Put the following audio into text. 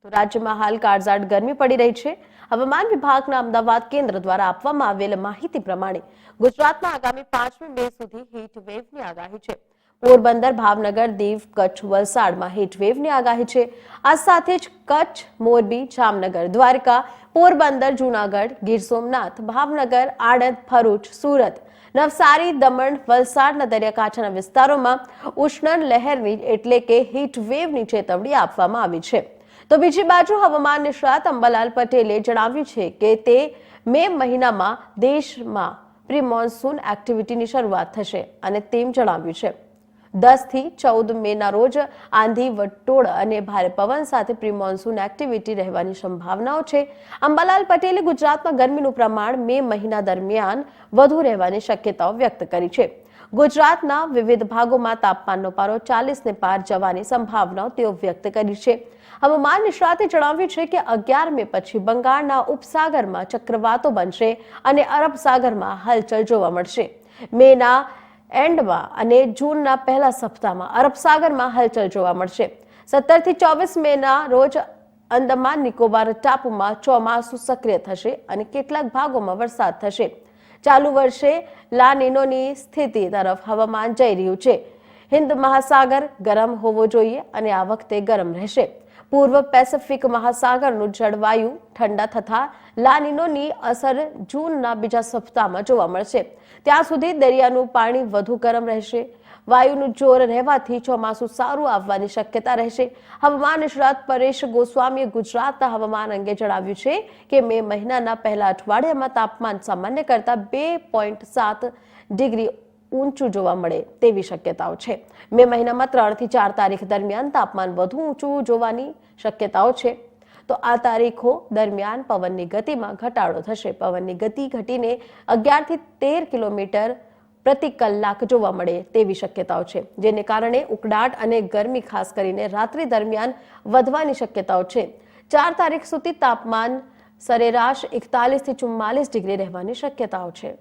તો રાજ્યમાં હાલ કાળઝાળ ગરમી પડી રહી છે। હવામાન વિભાગના અમદાવાદ કેન્દ્ર દ્વારા આપવામાં આવેલ માહિતી પ્રમાણે ગુજરાતમાં આગામી 5મી મે સુધી હીટ વેવની આગાહી છે। પોરબંદર, ભાવનગર, દીવ, કચ્છ, વલસાડમાં હીટ વેવની આગાહી છે। આ સાથે જ કચ્છ, મોરબી, જામનગર, દ્વારકા, પોરબંદર, જૂનાગઢ, ગીર સોમનાથ, ભાવનગર, આણંદ, ભરૂચ, સુરત, નવસારી, દમણ, વલસાડના દરિયાકાંઠાના વિસ્તારોમાં ઉષ્ણ લહેરની એટલે કે હીટ વેવની ચેતવણી આપવામાં આવી છે। તો બીજી બાજુ હવામાન નિષ્ણાત અંબાલાલ પટેલે જણાવ્યું છે કે તે મે મહિનામાં દેશમાં પ્રી મોન્સૂન એક્ટિવિટીની શરૂઆત થશે અને તેમ જણાવ્યું છે 10 થી 14 મેના રોજ આંધી, વંટોળ અને ભારે પવન સાથે પ્રી મોન્સૂન એક્ટિવિટી રહેવાની સંભાવનાઓ છે। અંબાલાલ પટેલે ગુજરાતમાં ગરમીનું પ્રમાણ મે મહિના દરમિયાન વધુ રહેવાની શક્યતાઓ વ્યક્ત કરી છે। ગુજરાતના વિવિધ ભાગોમાં તાપમાનનો પારો 40ને પાર જવાની સંભાવનાઓ તેઓ વ્યક્ત કરી છે। હવામાન નિષ્ણાતે જણાવ્યું છે કે 11 મે પછી બંગાળના ઉપસાગરમાં ચક્રવાતો બનશે અને અરબ સાગરમાં હલચલ જોવા મળશે। મેના એન્ડમાં અને જૂનના પહેલા સપ્તાહમાં અરબ સાગરમાં હલચલ જોવા મળશે। 17 થી 24 મેના રોજ અંદમાન નિકોબાર ટાપુમાં ચોમાસું સક્રિય થશે અને કેટલાક ભાગોમાં વરસાદ થશે। ચાલુ વર્ષે લા નીનોની સ્થિતિ તરફ હવામાન જઈ રહ્યું છે। હિન્દ મહાસાગર ગરમ હોવો જોઈએ અને આ વખતે ગરમ રહેશે। પૂર્વ પેસિફિક મહાસાગરનું જળવાયુ ઠંડા થતા લા નીનોની અસર જૂનના બીજા સપ્તાહમાં જોવા મળશે। ત્યાં સુધી દરિયાનું પાણી વધુ ગરમ રહેશે। વાયુનું જોર રહેવાથી ચોમાસું સારું આવવાની શક્યતા રહેશે। હવામાન નિષ્ણાત પરેશ ગોસ્વામીએ ગુજરાતના હવામાન અંગે જણાવ્યું છે કે મે મહિનાના પહેલા અઠવાડિયામાં તાપમાન સામાન્ય કરતાં 2.7 ડિગ્રી ઊંચું જોવા મળે તેવી શક્યતાઓ છે। મે મહિનામાં 3 થી 4 તારીખ દરમિયાન તાપમાન વધુ ઊંચું જોવાની શક્યતાઓ છે। તો આ તારીખો દરમિયાન પવનની ગતિમાં ઘટાડો થશે। પવનની ગતિ ઘટીને 11 થી 13 કિલોમીટર પ્રતિ કલાક જોવા મળે તેવી શક્યતાઓ છે, જેને કારણે ઉકળાટ અને ગરમી ખાસ કરીને રાત્રિ દરમિયાન વધવાની શક્યતાઓ છે। 4 તારીખ સુધી તાપમાન સરેરાશ 41 થી 44 ડિગ્રી રહેવાની શક્યતાઓ છે।